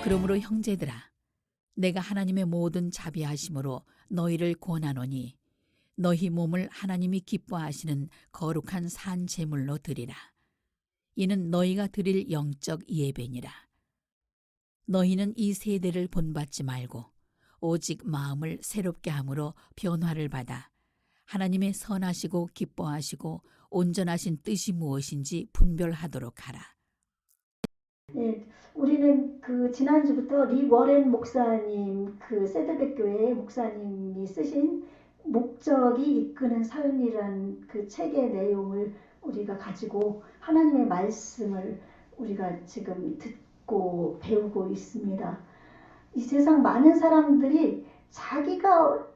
그러므로 형제들아, 내가 하나님의 모든 자비하심으로 너희를 권하노니 너희 몸을 하나님이 기뻐하시는 거룩한 산 제물로 드리라. 이는 너희가 드릴 영적 예배니라. 너희는 이 세대를 본받지 말고 오직 마음을 새롭게 함으로 변화를 받아 하나님의 선하시고 기뻐하시고 온전하신 뜻이 무엇인지 분별하도록 하라. 네, 우리는 그 지난주부터 리 워렌 목사님, 그 세드백 교회 목사님이 쓰신 목적이 이끄는 삶이란 그 책의 내용을 우리가 가지고 하나님의 말씀을 우리가 지금 듣고 배우고 있습니다. 이 세상 많은 사람들이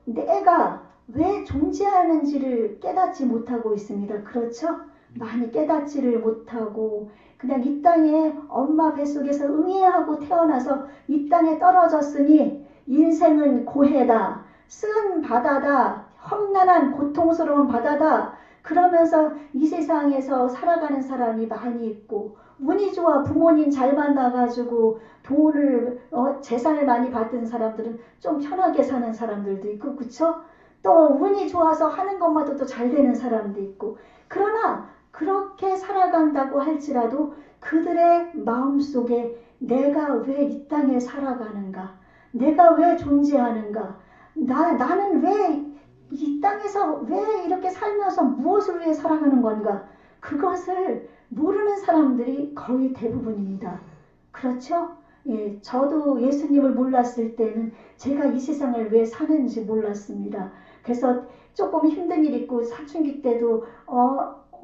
내가 왜 존재하는지를 깨닫지 못하고 있습니다. 그렇죠? 많이 깨닫지를 못하고 그냥 이 땅에 엄마 뱃속에서 응애하고 태어나서 이 땅에 떨어졌으니 인생은 고해다, 쓴 바다다, 험난한 고통스러운 바다다, 그러면서 이 세상에서 살아가는 사람이 많이 있고, 운이 좋아 부모님 잘 만나가지고 돈을 재산을 많이 받은 사람들은 좀 편하게 사는 사람들도 있고, 그쵸? 또 운이 좋아서 하는 것마다 잘 되는 사람도 있고, 그러나 그렇게 살아간다고 할지라도 그들의 마음속에 내가 왜 이 땅에 살아가는가, 내가 왜 존재하는가, 나는 왜 이 땅에서 왜 이렇게 살면서 무엇을 위해 살아가는 건가, 그것을 모르는 사람들이 거의 대부분입니다. 그렇죠? 예, 저도 예수님을 몰랐을 때는 제가 이 세상을 왜 사는지 몰랐습니다. 그래서 조금 힘든 일 있고 사춘기 때도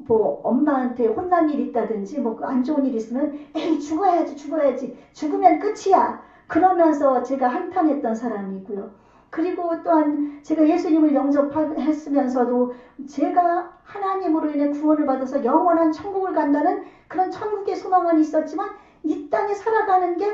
뭐 엄마한테 혼난 일 있다든지 뭐 안 좋은 일 있으면 에이 죽어야지 죽으면 끝이야 그러면서 제가 한탄했던 사람이고요. 그리고 또한 제가 예수님을 영접했으면서도 제가 하나님으로 인해 구원을 받아서 영원한 천국을 간다는 그런 천국의 소망은 있었지만 이 땅에 살아가는 게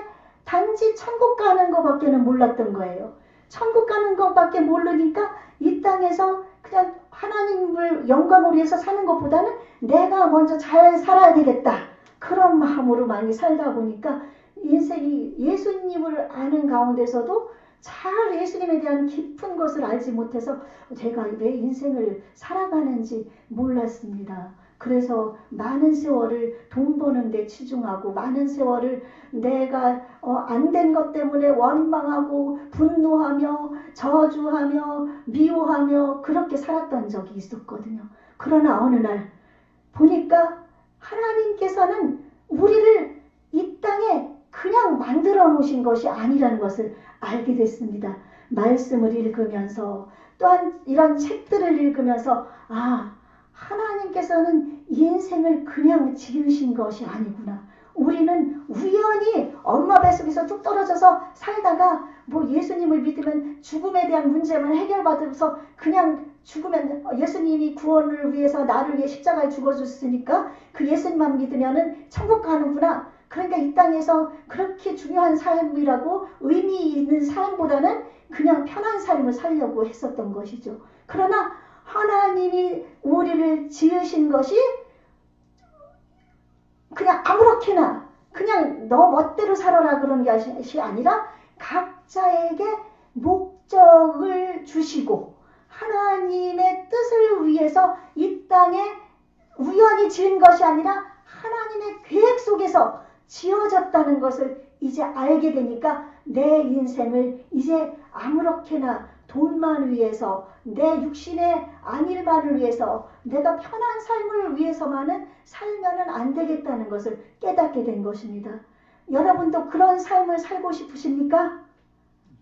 단지 천국 가는 것밖에는 몰랐던 거예요. 천국 가는 것밖에 모르니까 이 땅에서 그냥 하나님을 영광을 위해서 사는 것보다는 내가 먼저 잘 살아야 되겠다, 그런 마음으로 많이 살다 보니까 인생이 예수님을 아는 가운데서도 잘 예수님에 대한 깊은 것을 알지 못해서 제가 왜 인생을 살아가는지 몰랐습니다. 그래서 많은 세월을 돈 버는 데 치중하고 많은 세월을 내가 안 된 것 때문에 원망하고 분노하며 저주하며 미워하며 그렇게 살았던 적이 있었거든요. 그러나 어느 날 보니까 하나님께서는 우리를 이 땅에 그냥 만들어 놓으신 것이 아니라는 것을 알게 됐습니다. 말씀을 읽으면서 또한 이런 책들을 읽으면서 하나님께서는 이 인생을 그냥 지으신 것이 아니구나. 우리는 우연히 엄마 뱃속에서 쭉 떨어져서 살다가 뭐 예수님을 믿으면 죽음에 대한 문제만 해결받으면서 그냥 죽으면 예수님이 구원을 위해서 나를 위해 십자가에 죽어줬으니까 그 예수님만 믿으면은 천국 가는구나. 그러니까 이 땅에서 그렇게 중요한 삶이라고 의미 있는 삶보다는 그냥 편한 삶을 살려고 했었던 것이죠. 그러나 하나님이 우리를 지으신 것이 그냥 아무렇게나 그냥 너 멋대로 살아라 그런 것이 아니라 각자에게 목적을 주시고 하나님의 뜻을 위해서 이 땅에 우연히 지은 것이 아니라 하나님의 계획 속에서 지어졌다는 것을 이제 알게 되니까 내 인생을 이제 아무렇게나 돈만 위해서 내 육신의 안일만을 위해서 내가 편한 삶을 위해서만은 살면은 안 되겠다는 것을 깨닫게 된 것입니다. 여러분도 그런 삶을 살고 싶으십니까?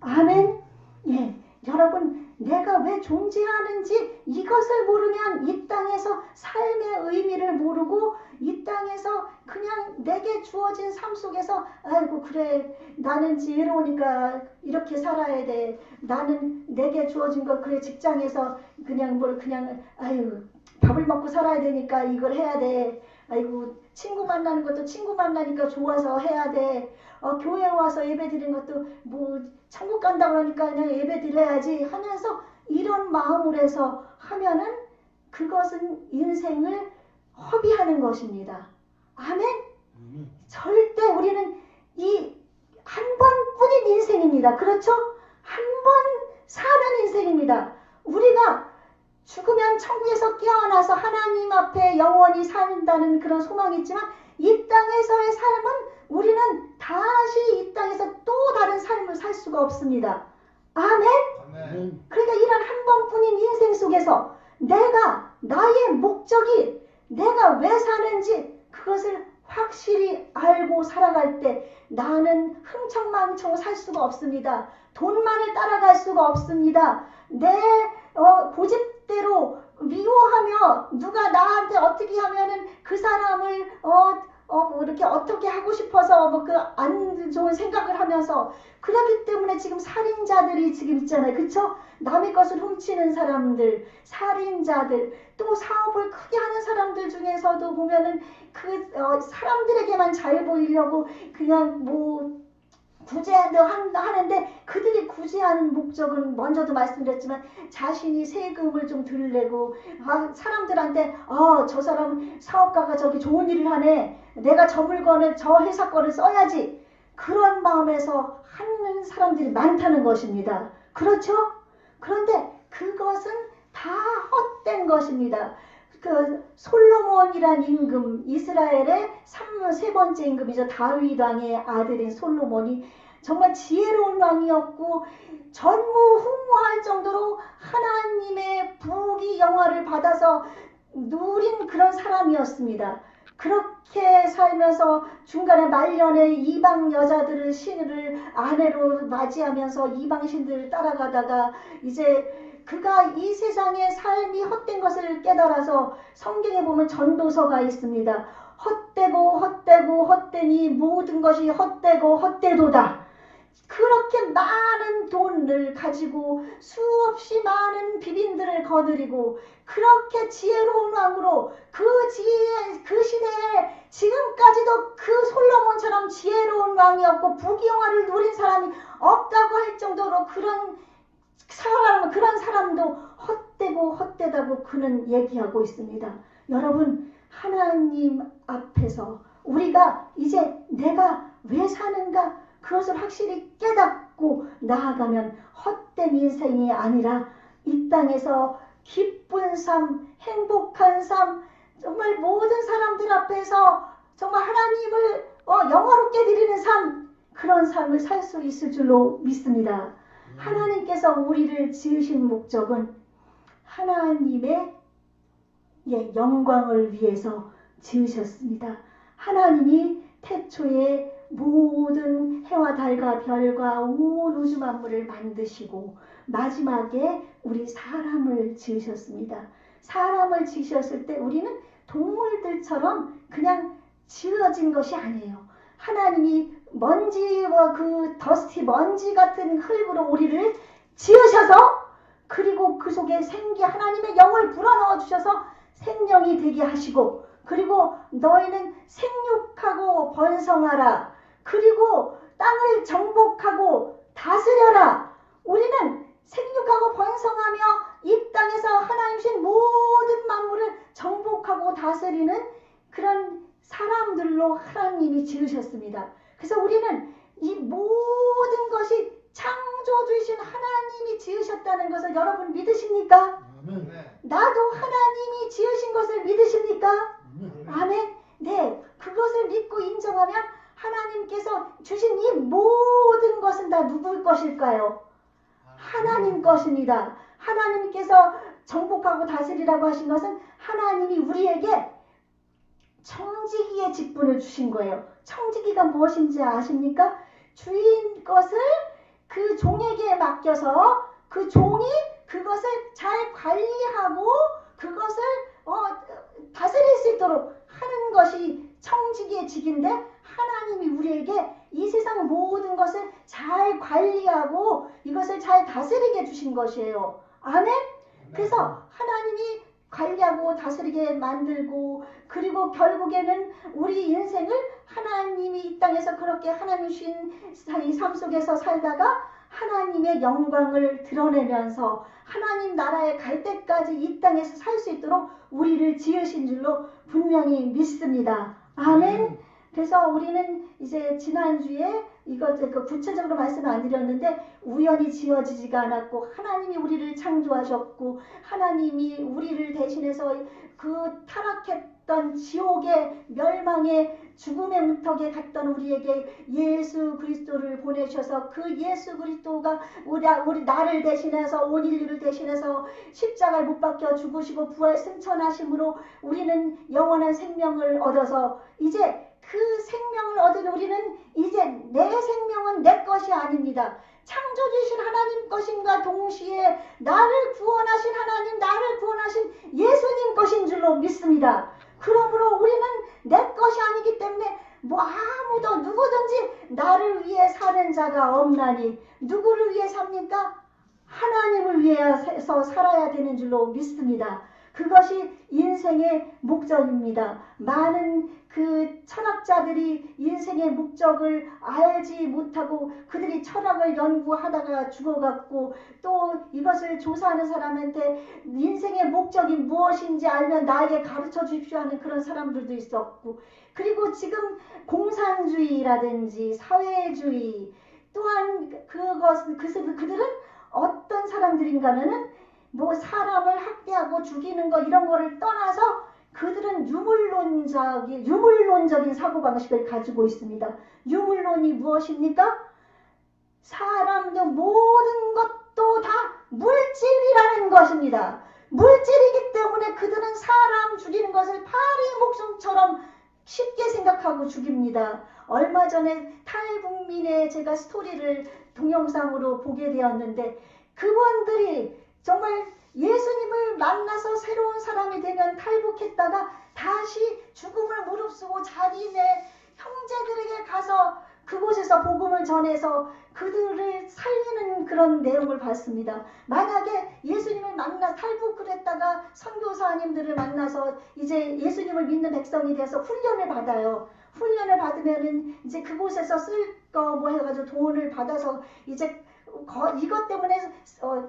아멘. 예, 여러분 내가 왜 존재하는지 이것을 모르면 이 땅에서 삶의 의미를 모르고 이 땅에서 그냥 내게 주어진 삶 속에서 아이고 그래 나는 지혜로우니까 이렇게 살아야 돼. 나는 내게 주어진 거 그래 직장에서 그냥 아유 밥을 먹고 살아야 되니까 이걸 해야 돼. 아이고 친구 만나는 것도 친구 만나니까 좋아서 해야 돼. 교회 와서 예배 드리는 것도 뭐 천국 간다고 하니까 그냥 예배 드려야지 하면서 이런 마음으로 해서 하면은 그것은 인생을 허비하는 것입니다. 아멘? 절대 우리는 이 한 번뿐인 인생입니다. 그렇죠? 한 번 사는 인생입니다. 우리가 죽으면 천국에서 깨어나서 하나님 앞에 영원히 산다는 그런 소망이 있지만 이 땅에서의 삶은 우리는 다시 이 땅에서 또 다른 삶을 살 수가 없습니다. 아멘? 아멘. 그러니까 이런 한 번뿐인 인생 속에서 나의 목적이 내가 왜 사는지 그것을 확실히 알고 살아갈 때 나는 흥청망청 살 수가 없습니다. 돈만을 따라갈 수가 없습니다. 내 고집대로 미워하며 누가 나한테 어떻게 하면은 그 사람을 이렇게 어떻게 하고 싶어서 그 안 좋은 생각을 하면서 그렇기 때문에 지금 살인자들이 지금 있잖아요. 그쵸? 남의 것을 훔치는 사람들, 살인자들, 또 사업을 크게 하는 사람들 중에서도 보면은 사람들에게만 잘 보이려고 그냥 하는데 그들이 구제하는 목적은 먼저도 말씀드렸지만 자신이 세금을 좀 덜 내고 사람들한테 저 사람 사업가가 저기 좋은 일을 하네. 내가 저 물건을 저 회사 거를 써야지. 그런 마음에서 하는 사람들이 많다는 것입니다. 그렇죠? 그런데 그것은 다 헛된 것입니다. 그 솔로몬이란 임금, 이스라엘의 세 번째 임금이죠. 다윗 왕의 아들인 솔로몬이 정말 지혜로운 왕이었고 전무후무할 정도로 하나님의 부귀 영화를 받아서 누린 그런 사람이었습니다. 그렇게 살면서 중간에 말년에 이방 여자들을 신을 아내로 맞이하면서 이방 신들을 따라가다가 이제 그가 이 세상의 삶이 헛된 것을 깨달아서 성경에 보면 전도서가 있습니다. 헛되고 헛되니 모든 것이 헛되고 헛되도다. 그렇게 많은 돈을 가지고 수없이 많은 비빈들을 거느리고 그렇게 지혜로운 왕으로 그 시대에 지금까지도 그 솔로몬처럼 지혜로운 왕이었고 부귀영화를 누린 사람이 없다고 할 정도로 그런 사람도 헛되고 헛되다고 그는 얘기하고 있습니다. 여러분, 하나님 앞에서 우리가 이제 내가 왜 사는가 그것을 확실히 깨닫고 나아가면 헛된 인생이 아니라 이 땅에서 기쁜 삶, 행복한 삶, 정말 모든 사람들 앞에서 정말 하나님을 영화롭게 드리는 삶, 그런 삶을 살 수 있을 줄로 믿습니다. 하나님께서 우리를 지으신 목적은 하나님의 영광을 위해서 지으셨습니다. 하나님이 태초에 모든 해와 달과 별과 온 우주 만물을 만드시고 마지막에 우리 사람을 지으셨습니다. 사람을 지으셨을 때 우리는 동물들처럼 그냥 지어진 것이 아니에요. 하나님이 먼지와 그 더스티 먼지 같은 흙으로 우리를 지으셔서 그리고 그 속에 하나님의 영을 불어넣어 주셔서 생명이 되게 하시고 그리고 너희는 생육하고 번성하라. 그리고 땅을 정복하고 다스려라. 우리는 생육하고 번성하며 이 땅에서 하나님 주신 모든 만물을 정복하고 다스리는 그런 사람들로 하나님이 지으셨습니다. 그래서 우리는 이 모든 것이 창조주이신 하나님이 지으셨다는 것을 여러분 믿으십니까? 아멘. 나도 하나님이 지으신 것을 믿으십니까? 아멘. 네, 그것을 믿고 인정하면 하나님께서 주신 이 모든 것은 다 누구의 것일까요? 하나님 것입니다. 하나님께서 정복하고 다스리라고 하신 것은 하나님이 우리에게 청지기의 직분을 주신 거예요. 청지기가 무엇인지 아십니까? 주인 것을 그 종에게 맡겨서 그 종이 그것을 잘 관리하고 그것을 다스릴 수 있도록 하는 것이 청지기의 직인데 하나님이 우리에게 이 세상 모든 것을 잘 관리하고 이것을 잘 다스리게 주신 것이에요. 아멘? 그래서 하나님이 관리하고 다스리게 만들고 그리고 결국에는 우리 인생을 하나님이 이 땅에서 그렇게 하나님 주신 이 삶 속에서 살다가 하나님의 영광을 드러내면서 하나님 나라에 갈 때까지 이 땅에서 살 수 있도록 우리를 지으신 줄로 분명히 믿습니다. 아멘. 그래서 우리는 이제 지난주에 이것 그 구체적으로 말씀을 안 드렸는데 우연히 지어지지가 않았고 하나님이 우리를 창조하셨고 하나님이 우리를 대신해서 그 타락했던 지옥의 멸망의 죽음의 문턱에 갔던 우리에게 예수 그리스도를 보내셔서 그 예수 그리스도가 우리 나를 대신해서 온 인류를 대신해서 십자가에 못 박혀 죽으시고 부활 승천하심으로 우리는 영원한 생명을 얻어서 이제 그 생명을 얻은 우리는 이제 내 생명은 내 것이 아닙니다. 창조주신 하나님 것인가 동시에 나를 구원하신 하나님, 나를 구원하신 예수님 것인 줄로 믿습니다. 그러므로 우리는 내 것이 아니기 때문에 뭐 아무도 누구든지 나를 위해 사는 자가 없나니 누구를 위해 삽니까? 하나님을 위해서 살아야 되는 줄로 믿습니다. 그것이 인생의 목적입니다. 많은 그 철학자들이 인생의 목적을 알지 못하고 그들이 철학을 연구하다가 죽어갔고 또 이것을 조사하는 사람한테 인생의 목적이 무엇인지 알면 나에게 가르쳐 주십시오 하는 그런 사람들도 있었고 그리고 지금 공산주의라든지 사회주의 또한 그들은 어떤 사람들인가 하면은 뭐 사람을 학대하고 죽이는 거 이런 거를 떠나서 그들은 유물론적인 사고방식을 가지고 있습니다. 유물론이 무엇입니까? 사람도 모든 것도 다 물질이라는 것입니다. 물질이기 때문에 그들은 사람 죽이는 것을 파리 목숨처럼 쉽게 생각하고 죽입니다. 얼마 전에 탈북민의 제가 스토리를 동영상으로 보게 되었는데 그분들이 정말 예수님을 만나서 새로운 사람이 되면 탈북했다가 다시 죽음을 무릅쓰고 자기네 형제들에게 가서 그곳에서 복음을 전해서 그들을 살리는 그런 내용을 봤습니다. 만약에 예수님을 만나 탈북을 했다가 선교사님들을 만나서 이제 예수님을 믿는 백성이 되어서 훈련을 받아요. 훈련을 받으면은 이제 그곳에서 쓸 거 뭐 해가지고 돈을 받아서 이제 이것 때문에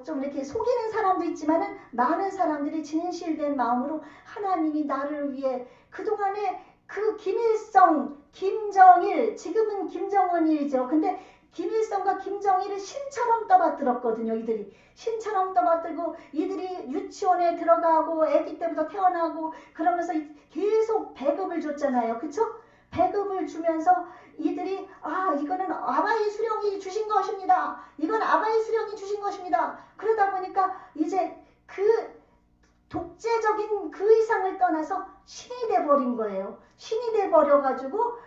좀 이렇게 속이는 사람도 있지만은 많은 사람들이 진실된 마음으로 하나님이 나를 위해 그동안에 그 김일성, 김정일, 지금은 김정은이죠. 근데 김일성과 김정일을 신처럼 떠받들었거든요. 이들이 신처럼 떠받들고 이들이 유치원에 들어가고 아기 때부터 태어나고 그러면서 계속 배급을 줬잖아요. 그쵸? 배급을 주면서 이들이 이거는 아바이 수령이 주신 것입니다. 이건 아바이 수령이 주신 것입니다. 그러다 보니까 이제 그 독재적인 그 이상을 떠나서 신이 돼버린 거예요. 신이 돼버려가지고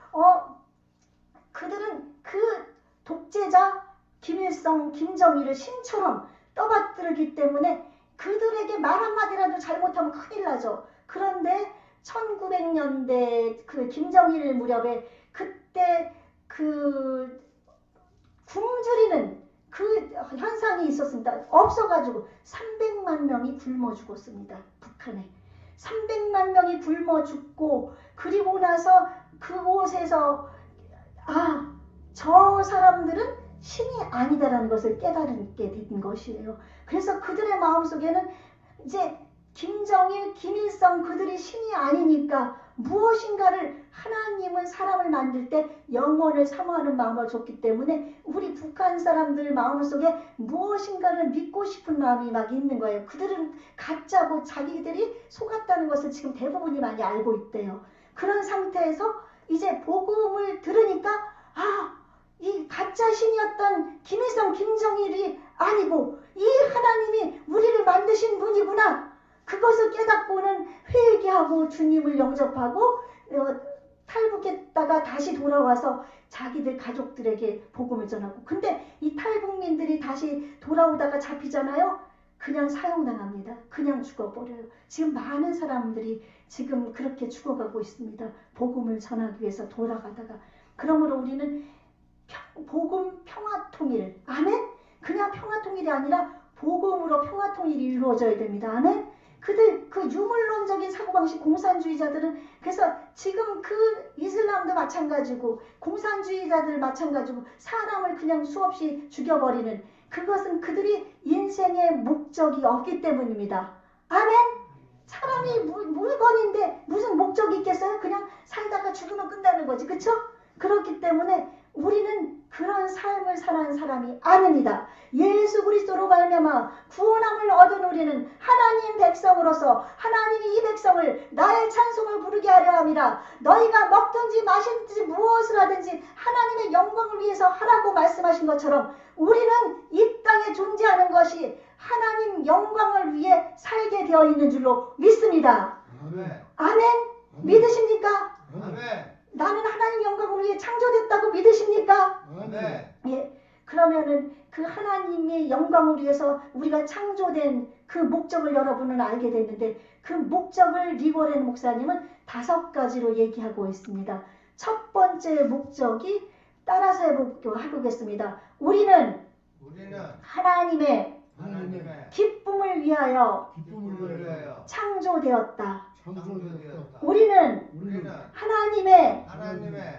그들은 그 독재자 김일성, 김정일을 신처럼 떠받들기 때문에 그들에게 말 한마디라도 잘못하면 큰일 나죠. 그런데 1900년대 그 김정일 무렵에 그때 그 굶주리는 그 현상이 있었습니다. 없어가지고 300만 명이 굶어 죽었습니다. 북한에 300만 명이 굶어 죽고 그리고 나서 그곳에서 저 사람들은 신이 아니다라는 것을 깨달게 된 것이에요. 그래서 그들의 마음속에는 이제 김정일, 김일성 그들이 신이 아니니까 무엇인가를 하나님은 사람을 만들 때 영혼을 사모하는 마음을 줬기 때문에 우리 북한 사람들 마음속에 무엇인가를 믿고 싶은 마음이 막 있는 거예요. 그들은 가짜고 자기들이 속았다는 것을 지금 대부분이 많이 알고 있대요. 그런 상태에서 이제 복음을 들으니까 이 가짜 신이었던 김일성, 김정일이 아니고 이 하나님이 우리를 만드신 분이구나. 그것을 깨닫고는 회개하고 주님을 영접하고 탈북했다가 다시 돌아와서 자기들 가족들에게 복음을 전하고 근데 이 탈북민들이 다시 돌아오다가 잡히잖아요. 그냥 사형당합니다. 그냥 죽어버려요. 지금 많은 사람들이 지금 그렇게 죽어가고 있습니다. 복음을 전하기 위해서 돌아가다가 그러므로 우리는 복음 평화통일 아멘? 그냥 평화통일이 아니라 복음으로 평화통일이 이루어져야 됩니다. 아멘? 그들 그 유물론적인 사고방식 공산주의자들은 그래서 지금 그 이슬람도 마찬가지고 공산주의자들 마찬가지고 사람을 그냥 수없이 죽여버리는 그것은 그들이 인생의 목적이 없기 때문입니다. 아멘? 사람이 물건인데 무슨 목적이 있겠어요? 그냥 살다가 죽으면 끝나는 거지. 그쵸? 그렇기 때문에 우리는 그런 삶을 사는 사람이 아닙니다. 예수 그리스도로 말미암아 구원함을 얻은 우리는 하나님 백성으로서 하나님이 이 백성을 나의 찬송을 부르게 하려 함이라. 너희가 먹든지 마시든지 무엇을 하든지 하나님의 영광을 위해서 하라고 말씀하신 것처럼 우리는 이 땅에 존재하는 것이 하나님 영광을 위해 살게 되어 있는 줄로 믿습니다. 아멘. 아멘. 믿으십니까? 아멘. 나는 하나님 영광을 위해 창조됐다고 믿으십니까? 아멘. 예. 그러면은 그 하나님의 영광을 위해서 우리가 창조된 그 목적을 여러분은 알게 됐는데 그 목적을 리고렌 목사님은 5가지로 얘기하고 있습니다. 첫 번째 목적이 따라서 해보겠습니다. 우리는 하나님의 기쁨을 위하여 기쁨을 위하여 창조되었다. 창조되었다. 우리는 하나님의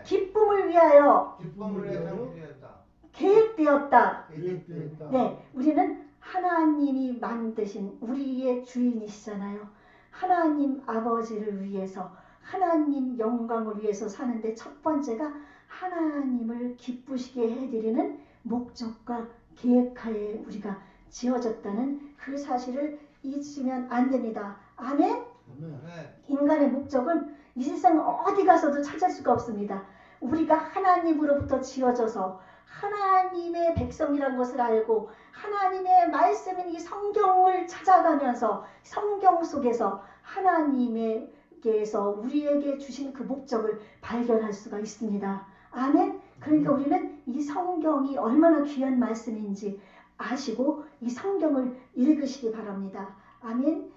기쁨을 위하여 기쁨을 위하여 창조되었다. 계획되었다. 계획되었다. 네, 우리는 하나님이 만드신 우리의 주인이시잖아요. 하나님 아버지를 위해서 하나님 영광을 위해서 사는데 첫 번째가 하나님을 기쁘시게 해드리는 목적과 계획하에 우리가 지어졌다는 그 사실을 잊으면 안 됩니다. 아멘? 아멘. 인간의 목적은 이 세상 어디 가서도 찾을 수가 없습니다. 우리가 하나님으로부터 지어져서 하나님의 백성이라는 것을 알고 하나님의 말씀인 이 성경을 찾아가면서 성경 속에서 하나님께서 우리에게 주신 그 목적을 발견할 수가 있습니다. 아멘? 그러니까 우리는 이 성경이 얼마나 귀한 말씀인지 아시고 이 성경을 읽으시기 바랍니다. 아멘?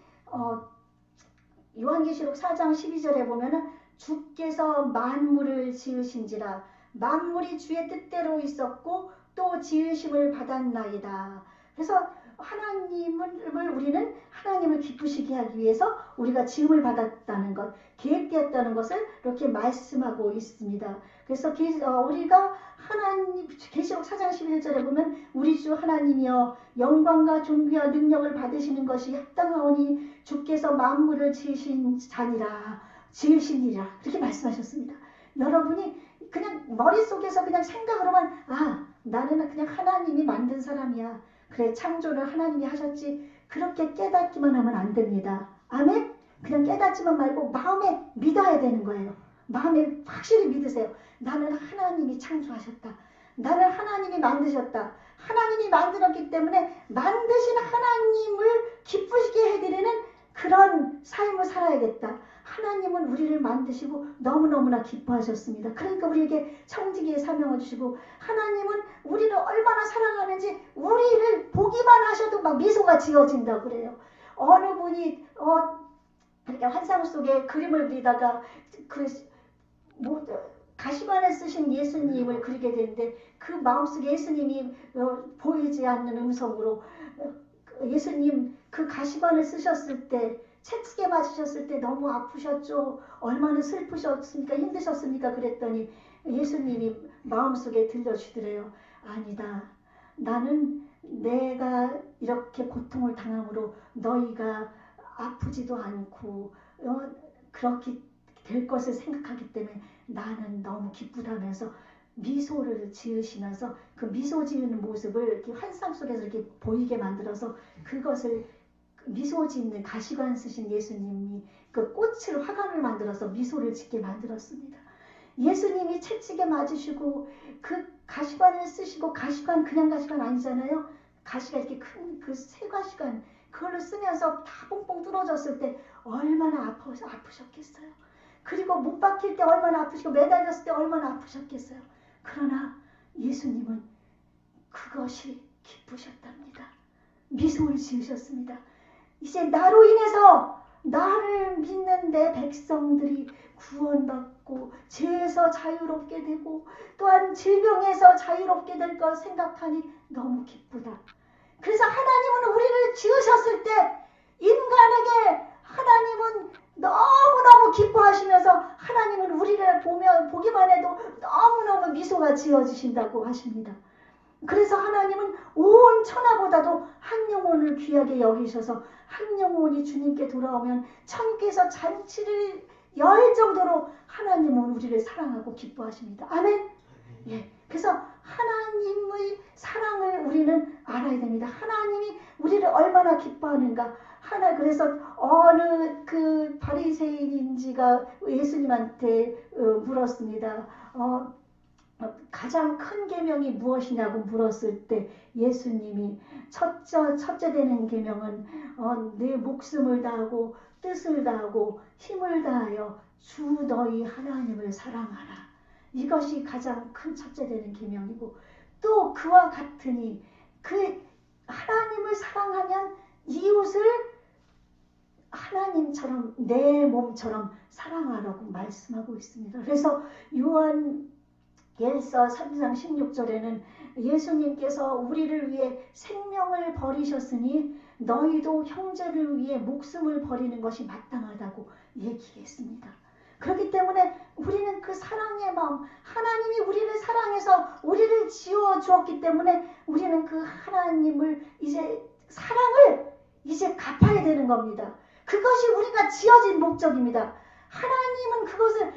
요한계시록 4장 12절에 보면은 주께서 만물을 지으신지라 만물이 주의 뜻대로 있었고 또 지으심을 받았나이다. 그래서 우리는 하나님을 기쁘시게 하기 위해서 우리가 지음을 받았다는 것, 계획되었다는 것을 이렇게 말씀하고 있습니다. 그래서 우리가 하나님 계시록 4장 11절에 보면 우리 주 하나님이여 영광과 존귀와 능력을 받으시는 것이 합당하오니 주께서 만물을 지으시니라 그렇게 말씀하셨습니다. 여러분이 그냥 머릿속에서 그냥 생각을 하면 나는 그냥 하나님이 만든 사람이야. 그래 창조를 하나님이 하셨지. 그렇게 깨닫기만 하면 안 됩니다. 아멘? 그냥 깨닫지만 말고 마음에 믿어야 되는 거예요. 마음에 확실히 믿으세요. 나는 하나님이 창조하셨다. 나는 하나님이 만드셨다. 하나님이 만들었기 때문에 만드신 하나님을 기쁘시게 해드리는 그런 삶을 살아야겠다. 하나님은 우리를 만드시고 너무너무나 기뻐하셨습니다. 그러니까 우리에게 청지기의 사명을 주시고 하나님은 우리를 얼마나 사랑하는지 우리를 보기만 하셔도 막 미소가 지어진다고 그래요. 어느 분이 이렇게 환상 속에 그림을 그리다가 가시관을 쓰신 예수님을 그리게 되는데 그 마음속에 예수님이 보이지 않는 음성으로 예수님 그 가시관을 쓰셨을 때 채찍에 맞으셨을 때 너무 아프셨죠? 얼마나 슬프셨습니까? 힘드셨습니까? 그랬더니 예수님이 마음속에 들려주시더래요. 아니다. 나는 내가 이렇게 고통을 당함으로 너희가 아프지도 않고 그렇게 될 것을 생각하기 때문에 나는 너무 기쁘다면서 미소를 지으시면서 그 미소 지으는 모습을 이렇게 환상 속에서 이렇게 보이게 만들어서 그것을 미소 짓는 가시관 쓰신 예수님이 그 꽃을 화관을 만들어서 미소를 짓게 만들었습니다. 예수님이 채찍에 맞으시고 그 가시관을 쓰시고 가시관 그냥 가시관 아니잖아요. 가시가 이렇게 큰 그 새 가시관 그걸로 쓰면서 다 뽕뽕 뚫어졌을 때 얼마나 아프셨겠어요. 그리고 못 박힐 때 얼마나 아프시고 매달렸을 때 얼마나 아프셨겠어요. 그러나 예수님은 그것이 기쁘셨답니다. 미소를 지으셨습니다. 이제 나로 인해서 나를 믿는 내 백성들이 구원받고 죄에서 자유롭게 되고 또한 질병에서 자유롭게 될 것 생각하니 너무 기쁘다. 그래서 하나님은 우리를 지으셨을 때 인간에게 하나님은 너무너무 기뻐하시면서 하나님은 우리를 보기만 해도 너무너무 미소가 지어지신다고 하십니다. 그래서 하나님은 온 천하보다도 한 영혼을 귀하게 여기셔서 한 영혼이 주님께 돌아오면 천국에서 잔치를 열 정도로 하나님은 우리를 사랑하고 기뻐하십니다. 아멘. 예, 그래서 하나님의 사랑을 우리는 알아야 됩니다. 하나님이 우리를 얼마나 기뻐하는가. 그래서 어느 그 바리새인인지가 예수님한테 물었습니다. 가장 큰 계명이 무엇이냐고 물었을 때 예수님이 첫째 되는 계명은 내 목숨을 다하고 뜻을 다하고 힘을 다하여 주 너희 하나님을 사랑하라. 이것이 가장 큰 첫째 되는 계명이고, 또 그와 같으니 그 하나님을 사랑하면 이웃을 하나님처럼 내 몸처럼 사랑하라고 말씀하고 있습니다. 그래서 요한일서 3장 16절에는 예수님께서 우리를 위해 생명을 버리셨으니 너희도 형제를 위해 목숨을 버리는 것이 마땅하다고 얘기했습니다. 그렇기 때문에 우리는 그 사랑의 마음, 하나님이 우리를 사랑해서 우리를 지어 주었기 때문에 우리는 그 하나님을 사랑을 갚아야 되는 겁니다. 그것이 우리가 지어진 목적입니다. 하나님은 그것을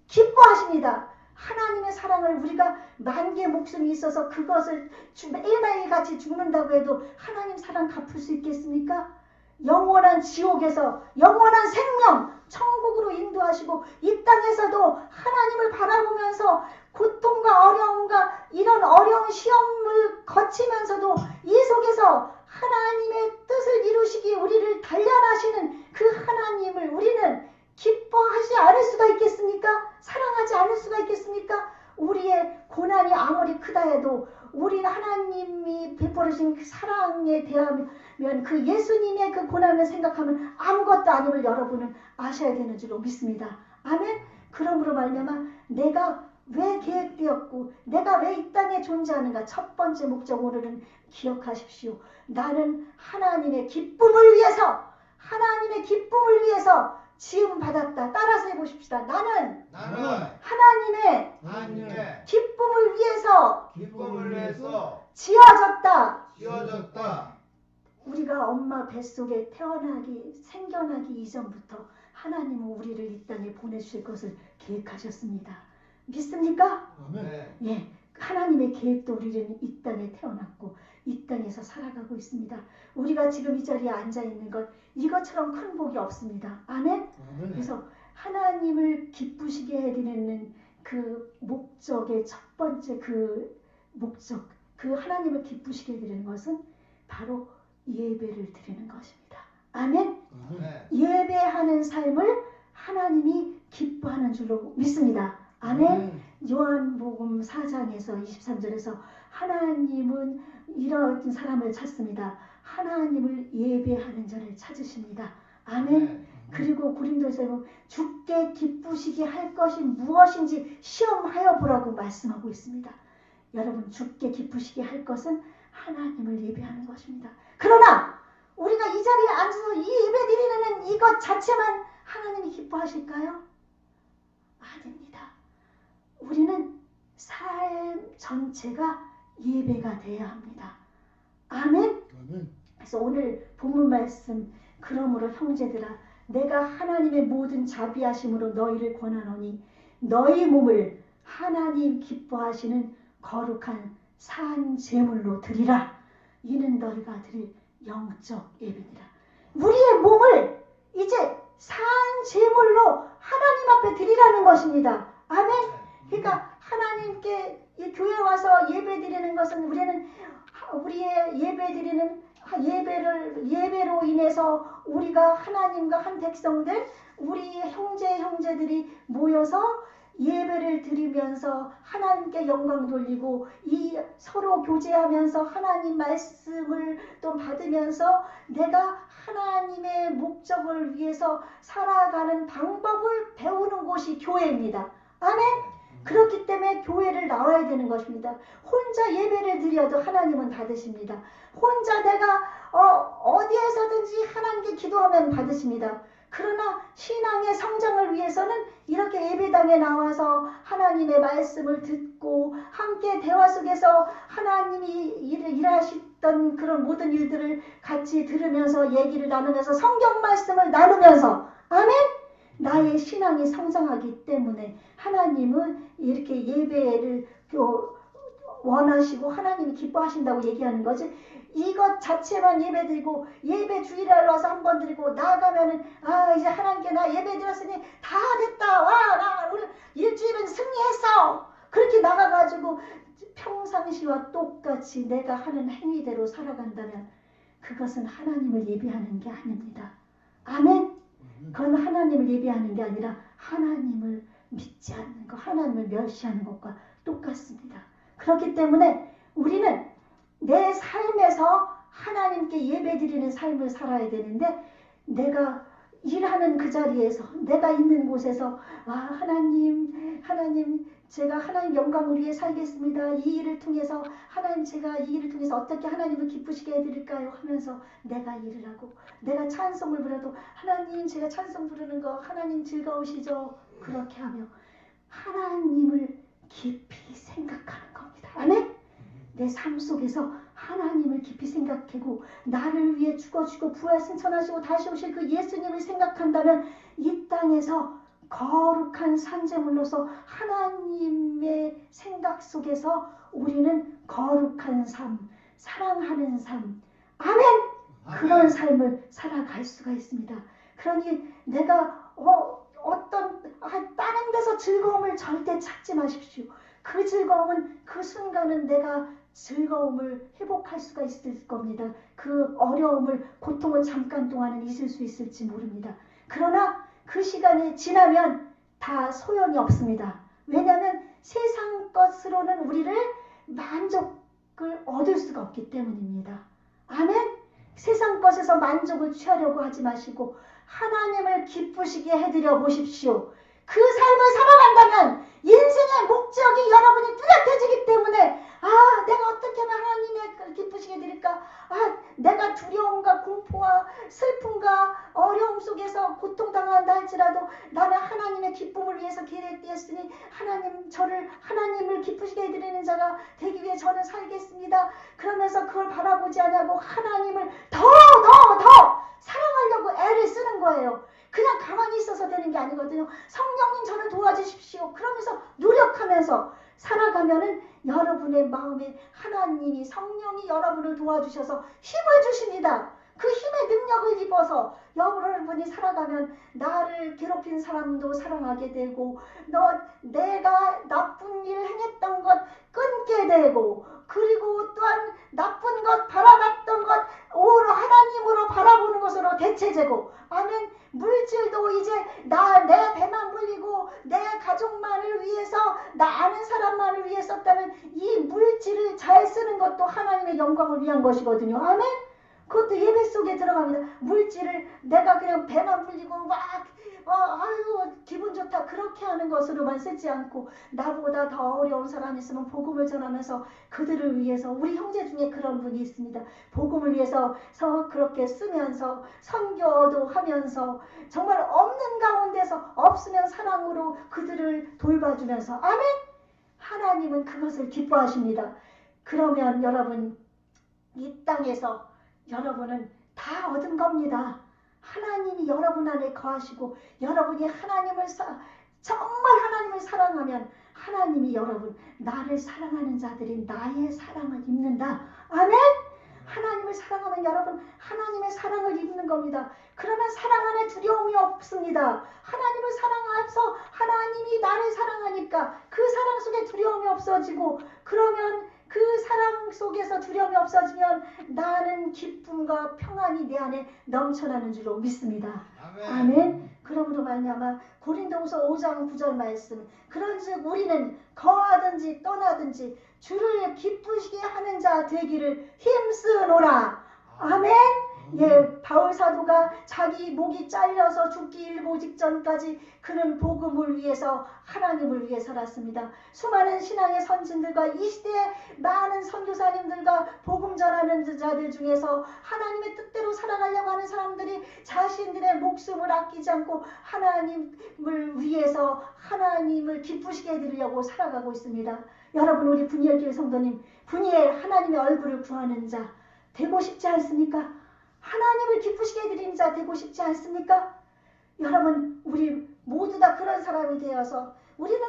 기뻐하십니다. 하나님의 사랑을 우리가 만개 목숨이 있어서 그것을 매일매일 같이 죽는다고 해도 하나님 사랑 갚을 수 있겠습니까? 영원한 지옥에서 영원한 생명, 천국으로 인도하시고 이 땅에서도 하나님을 바라보면서 고통과 어려움과 이런 어려운 시험을 거치면서도 이 속에서 하나님의 뜻을 이루시기 우리를 단련하시는 그 하나님을 우리는 기뻐하지 않을 수가 있겠습니까? 사랑하지 않을 수가 있겠습니까? 우리의 고난이 아무리 크다 해도 우리 하나님이 베풀으신 그 사랑에 대하면 그 예수님의 그 고난을 생각하면 아무것도 아님을 여러분은 아셔야 되는 줄로 믿습니다. 아멘. 그러므로 말미암아 내가 왜 계획되었고 내가 왜 이 땅에 존재하는가. 첫 번째 목적 오늘은 기억하십시오. 나는 하나님의 기쁨을 위해서 지음 받았다. 따라서 해보십시다. 나는 하나님의 기쁨을 위해서 지어졌다. 우리가 엄마 뱃속에 생겨나기 이전부터 하나님은 우리를 이 땅에 보내주실 것을 계획하셨습니다. 믿습니까? 네. 예, 하나님의 계획도 우리는 이 땅에 태어났고 이 땅에서 살아가고 있습니다. 우리가 지금 이 자리에 앉아있는 것 이것처럼 큰 복이 없습니다. 아멘? 그래서 하나님을 기쁘시게 해드리는 그 목적의 첫 번째 그 목적, 그 하나님을 기쁘시게 해드리는 것은 바로 예배를 드리는 것입니다. 아멘? 네. 예배하는 삶을 하나님이 기뻐하는 줄로 믿습니다. 아멘? 요한복음 4장에서 23절에서 하나님은 이런 사람을 찾습니다. 하나님을 예배하는 자를 찾으십니다. 아멘? 그리고 고린도에서 주께 기쁘시게 할 것이 무엇인지 시험하여 보라고 말씀하고 있습니다. 여러분, 주께 기쁘시게 할 것은 하나님을 예배하는 것입니다. 그러나 우리가 이 자리에 앉아서 이 예배 드리는 이것 자체만 하나님이 기뻐하실까요? 아닙니다. 우리는 삶 전체가 예배가 되어야 합니다. 아멘? 그래서 오늘 본문 말씀, 그러므로 형제들아 내가 하나님의 모든 자비하심으로 너희를 권하노니 너희 몸을 하나님 기뻐하시는 거룩한 산 제물로 드리라. 이는 너희가 드릴 영적 예배니라. 우리의 몸을 이제 산 제물로 하나님 앞에 드리라는 것입니다. 아멘. 그러니까 하나님께 이 교회 와서 예배 드리는 것은 우리의 예배로 인해서 우리가 하나님과 한 백성들, 우리 형제들이 모여서 예배를 드리면서 하나님께 영광 돌리고 서로 교제하면서 하나님 말씀을 또 받으면서 내가 하나님의 목적을 위해서 살아가는 방법을 배우는 곳이 교회입니다. 아멘. 그렇기 때문에 교회를 나와야 되는 것입니다. 혼자 예배를 드려도 하나님은 받으십니다. 혼자 내가 어디에서든지 하나님께 기도하면 받으십니다. 그러나 신앙의 성장을 위해서는 이렇게 예배당에 나와서 하나님의 말씀을 듣고 함께 대화 속에서 하나님이 일하셨던 그런 모든 일들을 같이 들으면서 얘기를 나누면서 성경 말씀을 나누면서 아멘? 나의 신앙이 성장하기 때문에 하나님은 이렇게 예배를 원하시고 하나님이 기뻐하신다고 얘기하는 거지. 이것 자체만 예배드리고 예배 주일날 와서 한 번 드리고 나가면은 이제 하나님께 나 예배 드렸으니 다 됐다. 나 오늘 일주일은 승리했어. 그렇게 나가가지고 평상시와 똑같이 내가 하는 행위대로 살아간다면 그것은 하나님을 예배하는 게 아닙니다. 아멘. 그건 하나님을 예배하는 게 아니라 하나님을 믿지 않는 것, 하나님을 멸시하는 것과 똑같습니다. 그렇기 때문에 우리는 내 삶에서 하나님께 예배드리는 삶을 살아야 되는데, 내가 일하는 그 자리에서, 내가 있는 곳에서 하나님 제가 하나님 영광을 위해 살겠습니다. 이 일을 통해서 하나님, 제가 이 일을 통해서 어떻게 하나님을 기쁘시게 해드릴까요? 하면서 내가 일을 하고, 내가 찬송을 부려도 하나님, 제가 찬송 부르는 거 하나님 즐거우시죠? 그렇게 하며 하나님을 깊이 생각하는 겁니다. 아멘? 내 삶 속에서 하나님을 깊이 생각하고 나를 위해 죽어주고 부활 승천하시고 다시 오실 그 예수님을 생각한다면 이 땅에서 거룩한 산재물로서 하나님의 생각 속에서 우리는 거룩한 삶, 사랑하는 삶, 아멘! 그런 삶을 살아갈 수가 있습니다. 그러니 내가 다른 데서 즐거움을 절대 찾지 마십시오. 그 즐거움은 그 순간은 내가 즐거움을 회복할 수가 있을 겁니다. 그 어려움을, 고통은 잠깐 동안은 잊을 수 있을지 모릅니다. 그러나 그 시간이 지나면 다 소용이 없습니다. 왜냐하면 세상 것으로는 우리를 만족을 얻을 수가 없기 때문입니다. 아멘? 세상 것에서 만족을 취하려고 하지 마시고 하나님을 기쁘시게 해드려 보십시오. 그 삶을 살아간다면 인생의 목적이 여러분이 뚜렷해지기 때문에 내가 어떻게 하면 하나님의 기쁘시게 드릴까? 내가 두려움과 공포와 슬픔과 어려움 속에서 고통당한다 할지라도 나는 하나님의 기쁨을 위해서 계획되었으니 하나님을 기쁘시게 해드리는 자가 되기 위해 저는 살겠습니다. 그러면서 그걸 바라보지 않고 하나님을 더 사랑하려고 애를 쓰는 거예요. 그냥 가만히 있어서 되는 게 아니거든요. 성령님 저를 도와주십시오. 그러면서 노력하면서 살아가면은 여러분의 마음에 하나님이, 성령이 여러분을 도와주셔서 힘을 주십니다. 그 힘의 능력을 입어서 여러분이 살아가면 나를 괴롭힌 사람도 사랑하게 되고, 내가 나쁜 일을 행했던 것 끊게 되고, 그리고 또한 나쁜 것, 바라봤던 것 오로 하나님으로 바라보는 것으로 대체되고, 아멘. 물질도 이제 내 배만 불리고 내 가족만을 위해서, 나 아는 사람만을 위해 썼다면 이 물질을 잘 쓰는 것도 하나님의 영광을 위한 것이거든요. 아멘. 그것도 예배 속에 들어갑니다. 물질을 내가 그냥 배만 불리고 기분 좋다 그렇게 하는 것으로만 쓰지 않고, 나보다 더 어려운 사람이 있으면 복음을 전하면서 그들을 위해서, 우리 형제 중에 그런 분이 있습니다. 복음을 위해서 그렇게 쓰면서 선교도 하면서 정말 없는 가운데서 없으면 사랑으로 그들을 돌봐주면서, 아멘. 하나님은 그것을 기뻐하십니다. 그러면 여러분, 이 땅에서 여러분은 다 얻은 겁니다. 하나님이 여러분 안에 거하시고 여러분이 정말 하나님을 사랑하면 하나님이 여러분, 나를 사랑하는 자들이 나의 사랑을 입는다. 아멘. 하나님을 사랑하면 여러분 하나님의 사랑을 입는 겁니다. 그러면 사랑 안에 두려움이 없습니다. 하나님을 사랑해서 하나님이 나를 사랑하니까 그 사랑 속에 두려움이 없어지고, 그러면 그 사랑 속에서 두려움이 없어지면 나는 기쁨과 평안이 내 안에 넘쳐나는 줄로 믿습니다. 아멘. 그러므로 말미암아 고린도후서 5장 9절 말씀, 그런즉 우리는 거하든지 떠나든지 주를 기쁘시게 하는 자 되기를 힘쓰노라. 아멘. 바울 사도가 자기 목이 잘려서 죽기 일보 직전까지 그는 복음을 위해서, 하나님을 위해 살았습니다. 수많은 신앙의 선진들과 이 시대의 많은 선교사님들과 복음 전하는 자들 중에서 하나님의 뜻대로 살아가려고 하는 사람들이 자신들의 목숨을 아끼지 않고 하나님을 위해서 하나님을 기쁘시게 해드리려고 살아가고 있습니다. 여러분, 우리 분이엘교회 성도님, 분이엘 하나님의 얼굴을 구하는 자 되고 싶지 않습니까? 하나님을 기쁘시게 해드리는 자 되고 싶지 않습니까? 여러분, 우리 모두 다 그런 사람이 되어서 우리는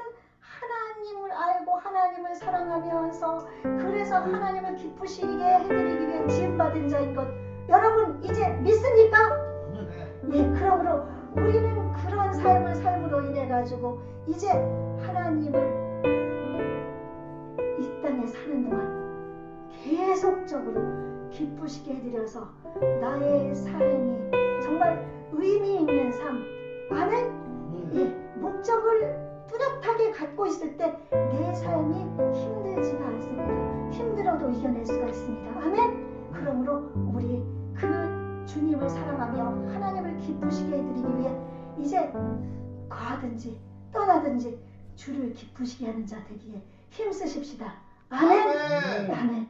하나님을 알고 하나님을 사랑하면서 그래서 하나님을 기쁘시게 해드리기 위해 지음받은 자인 것 여러분 이제 믿습니까? 네. 예, 그러므로 우리는 그런 삶을 삶으로 인해 가지고 이제 하나님을 이 땅에 사는 동안 계속적으로 기쁘시게 해드려서 나의 삶이 정말 의미 있는 삶, 아멘? 예, 목적을 뚜렷하게 갖고 있을 때 내 삶이 힘들지가 않습니다. 힘들어도 이겨낼 수가 있습니다. 아멘? 그러므로 우리 그 주님을 사랑하며 하나님을 기쁘시게 해드리기 위해 이제 가든지 떠나든지 주를 기쁘시게 하는 자 되기에 힘쓰십시다. 아멘? 아멘. 아멘.